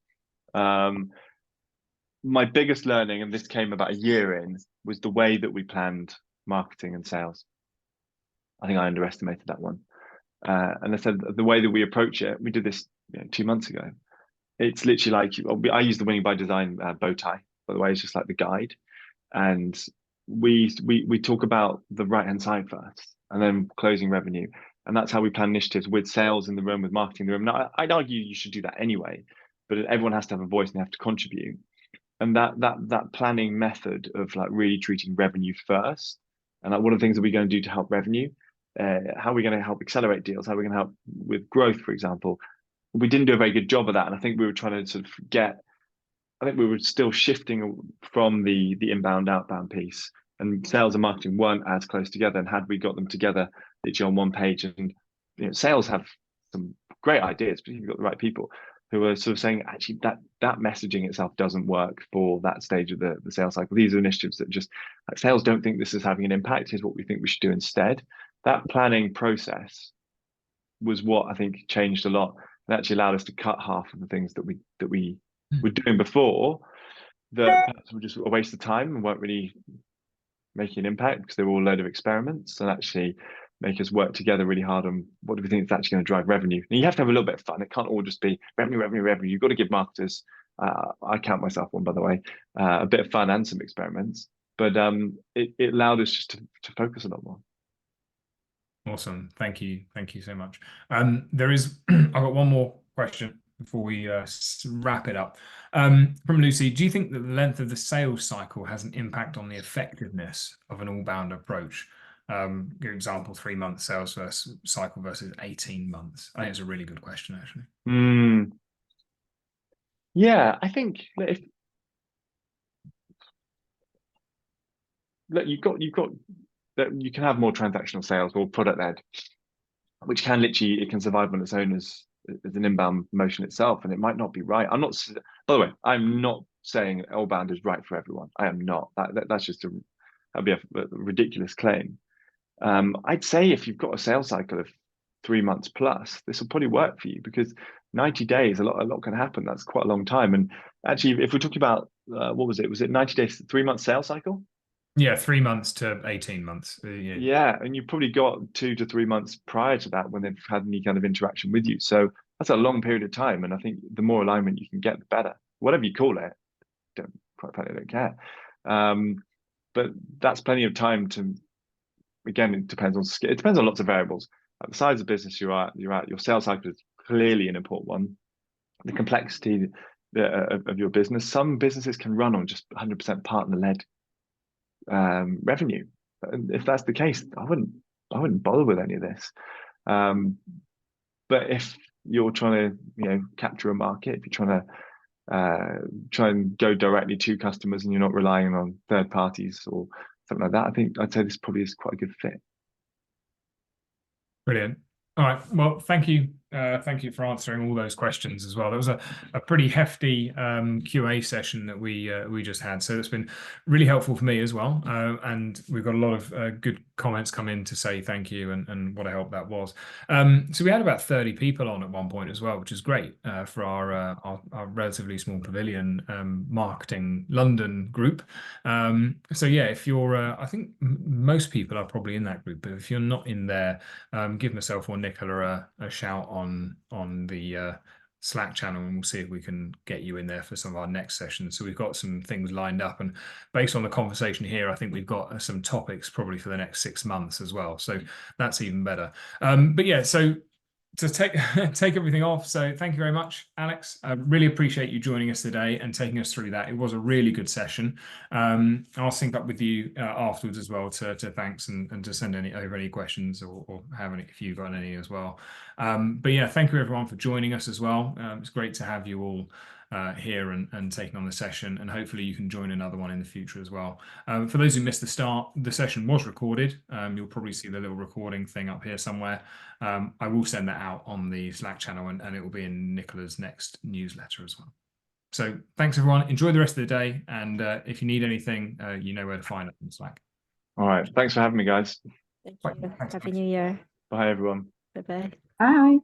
My biggest learning, and this came about a year in, was the way that we planned marketing and sales. I think I underestimated that one. And I said the way that we approach it, we did this 2 months ago. It's literally like I use the Winning by Design bow tie, by the way. It's just like the guide, and we talk about the right hand side first, and then closing revenue, and that's how we plan initiatives with sales in the room, with marketing in the room. Now, I'd argue you should do that anyway, but everyone has to have a voice and they have to contribute. And that planning method of like really treating revenue first, and like what are the things that we're going to do to help revenue? How are we going to help accelerate deals? How are we going to help with growth, for example? We didn't do a very good job of that, and I think we were trying to sort of I think we were still shifting from the inbound outbound piece, and sales and marketing weren't as close together. And had we got them together literally on one page, and sales have some great ideas, but you've got the right people who are sort of saying actually that messaging itself doesn't work for that stage of the sales cycle. These are initiatives that just like, sales don't think this is having an impact. Here's what we think we should do instead. That planning process was what I think changed a lot, and actually allowed us to cut half of the things that we were doing before that perhaps were just a waste of time and weren't really making an impact because they were all a load of experiments, and actually make us work together really hard on what do we think is actually going to drive revenue. And you have to have a little bit of fun. It can't all just be revenue. You've got to give marketers, I count myself one, by the way, a bit of fun and some experiments. But it allowed us just to focus a lot more. Awesome. Thank you. Thank you so much. I've got one more question before we wrap it up. From Lucy, do you think that the length of the sales cycle has an impact on the effectiveness of an all-bound approach? Good example, 3-month sales cycle versus 18 months. I think it's a really good question, actually. Yeah, I think if you've got that you can have more transactional sales or product led, which can literally it can survive on its own as an inbound motion itself, and it might not be right. By the way, I'm not saying all-bound is right for everyone. I am not. That's just that'd be a ridiculous claim. I'd say if you've got a sales cycle of 3 months plus, this will probably work for you, because 90 days, a lot can happen. That's quite a long time. And actually, if we're talking about what was it? Was it 90 days, 3-month sales cycle? Yeah, 3 months to 18 months. Yeah, and you've probably got 2 to 3 months prior to that when they've had any kind of interaction with you. So that's a long period of time. And I think the more alignment you can get, the better. Whatever you call it, quite frankly, I don't care. But that's plenty of time to. Again, it depends on skill. It depends on lots of variables. Like the size of business you're at. Your sales cycle is clearly an important one. The complexity of your business. Some businesses can run on just 100% partner-led revenue. And if that's the case, I wouldn't bother with any of this. But if you're trying to capture a market, if you're trying to try and go directly to customers and you're not relying on third parties or something like that, I'd say this probably is quite a good fit. Brilliant. All right. Well, thank you Thank you for answering all those questions as well. That was a pretty hefty QA session that we just had. So it's been really helpful for me as well. And we've got a lot of good comments come in to say thank you and what a help that was. So we had about 30 people on at one point as well, which is great for our relatively small pavilion marketing London group. So yeah, if you're, I think most people are probably in that group, but if you're not in there, give myself or Nicola a shout on the Slack channel, and we'll see if we can get you in there for some of our next sessions. So we've got some things lined up, and based on the conversation here, I think we've got some topics probably for the next 6 months as well. So that's even better. But yeah, so to take everything off. So thank you very much, Alex. I really appreciate you joining us today and taking us through that. It was a really good session. I'll sync up with you afterwards as well to thanks and to send over any questions or have any if you've got any as well. But yeah, thank you everyone for joining us as well. It's great to have you all here and taking on the session, and hopefully you can join another one in the future as well. For those who missed the start, the session was recorded. You'll probably see the little recording thing up here somewhere. I will send that out on the Slack channel, and it will be in Nicola's next newsletter as well. So thanks everyone. Enjoy the rest of the day, and if you need anything, you know where to find it in Slack. All right. Thanks for having me, guys. Thank Bye. you. Thanks, Happy guys. New Year. Bye, everyone. Bye-bye. Bye.